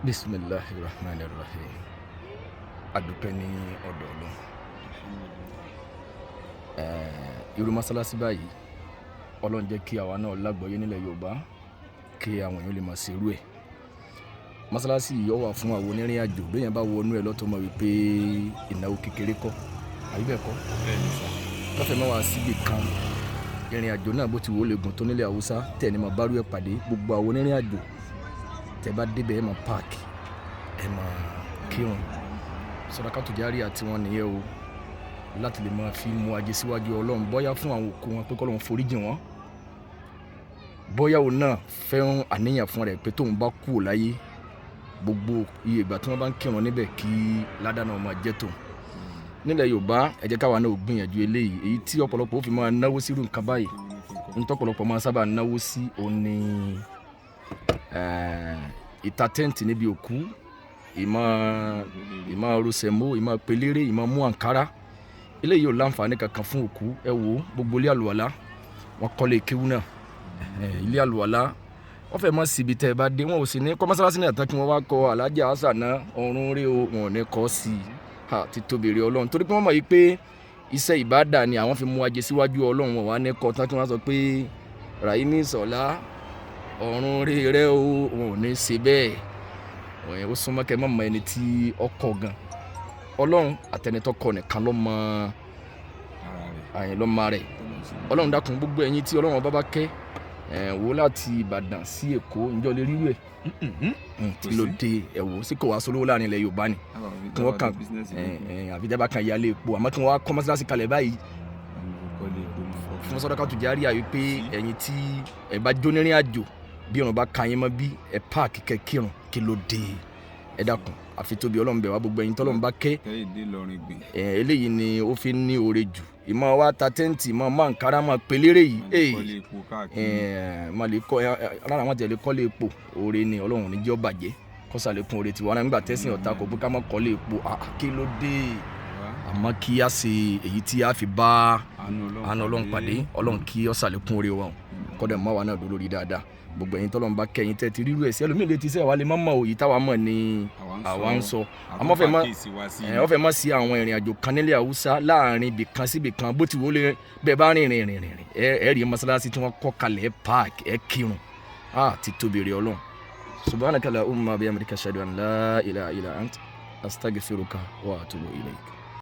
Bismillahirrahmanirrahim. Adúpẹ́ ní ọ̀dọ̀ Ọlọ́run. Irú mọ́sálásí báyìí Ọlọ́run jẹ́ kí àwa náà lágbọ́yé nílẹ̀ Yorùbá kí àwọn èèyàn lè máa ṣe irú ẹ̀. Mọ́sálásí yìí ó wà fún àwọn onírìn àjò béèyàn bá wọnú ẹ̀ lọ́tọ̀ mọ̀ wípé ìnáwó kékeré kọ́ àbí bẹ́ẹ̀ kọ́. Lọ́fẹ̀ẹ́ máa wá síbi kan ìrìn àjò náà bó ti wò ó lè gùn tó nílẹ̀ Haúsá tẹ̀ ní máa bá rú ẹ̀ pàdé gbogbo àwọn onírìn àjò tẹ́ bá débẹ̀ ẹ̀ máa páàkì ẹ̀ máa kírun sàdákàtù járíà àti wọn nìyẹn o láti lè máa fi mú ajé síwájú Ọlọ́run bóyá fún àwọn òkú wọn pé k'Ọlọ́run foríjì wọn bóyá òun náà fẹ́ràn àníyàn fún rẹ̀ pé tóun bá kú ò láyé gbogbo iye ìgbà tí wọ́n bá ń kírun níbẹ̀ kí ládàá máa jẹ́ tòun. Nílẹ̀ Yorùbá ẹ jẹ́ káwa náà gbìyànjú eléyìí èyí tí ọ̀pọ̀lọpọ̀ ó fi máa náwó sírú nǹkan báyìí ń tọ́pọ̀lọpọ̀ máa sábà náwó sí òun ni ìta tẹ́ǹtì níbi òkú ìmọ̀ rosẹ̀mó ìmọ̀ pelére ìmọ̀ mú àǹkárá eléyìí ò láǹfààní kankan fún òkú ẹ wò gbogbo ilé àlùwàlá wọn kọ́lé kéwú náà ilé àlùwàlá wọ́n fẹ́ mọ́ síbi tẹ́ ẹ bá dé wọn ò sì ní kọ́ mọ́sálásí náà tán kí wọ́n wá kọ alájà àṣàná ọ̀run rí o wọn ò ní kọ́ sí i ti tóbi rí Ọlọ́run torí pé wọ́n mọ̀ yìí pé iṣẹ́ ìbádà ni àwọn fi mú ajé síwájú Ọlọ́run wọn wá ní kọ́ tán kí wọ́n sọ pé Ràhímì Sọ̀lá ọ̀run rí rẹ o wọn ò ní ṣe bẹ́ẹ̀ ó súnmọ́ kẹ́ mọ́ ẹni tí ọkọ̀ gan Ọlọ́run àtẹnitọ́kọ nìkan ló mọ rẹ̀ Ọlọ́run dákun gbogbo ẹ̀yin tí Ọlọ́run bá kẹ́ wò láti Ìbàdàn sí Èkó ǹjọ́ lè rírú ẹ̀ tí ló dé ẹ̀wò sí kò wá sólówó láàrin ilẹ̀ Yorùbá ni kí wọ́n kàn àbíjábá kan yálé epo àmọ́ kí wọ́n wá kọ́ mọ́sálásí kalẹ̀ báyìí fún sàdákàtù járíà yìí pé ẹ̀yin tí ẹ bá jónírìn àjò bí ọ̀nà bá ka yín mọ́ bí ẹ páàkì kẹ́kírun kí ló dé ẹ dákun àfi tóbi Ọlọ́run bẹ̀ wá gbogbo ẹ̀yin tọ́lọ́run bá kẹ́ eléyìí ni ó fi ní oore jù ìmọ̀ wa ta tẹ́ǹtì ìmọ̀ máa ń kára máa pelére yìí máa lè kọ́ alára wọn tẹ̀lé kọ́lé epo oore ni Ọlọ́run ní jẹ́ ó bàjẹ́ kọ́sàlékún oore tiwa náà nígbà tẹ́sìn ọ̀tá kò pé ká má kọ́lé epo kí ló dé àmọ́ kí á ṣe èyí tí a fi bá àánú Ọlọ́run pàdé Ọlọ́run kí ó ṣàlékún oore wa kọ́dẹ̀ mọ́ wa náà dúró lórí dáadáa gbogbo ẹ̀yin tọ́lọ́run bá kẹ́yìn tẹ́ ti rírú ẹ̀ sí ẹlòmíì lè ti sẹ́ wa lè má mọ̀ òyì táwa mọ̀ ni àwa ń sọ àmọ́ ọ̀fẹ́ mọ́ sí àwọn ìrìn àjò kan nílẹ̀ Haúsá láàrin ibì kan sí ibì kan bó ti wọlé bẹ́ẹ̀ bá rìn ẹ rí mọ́sálásí tí wọ́n kọ́ kalẹ̀ ẹ páàkì ẹ kírun ti tóbi rí Ọlọ́run subhanaka Allahumma bihamdika ashhadu an la ilaha illa anta astaghfiruka wa atubu ilayk.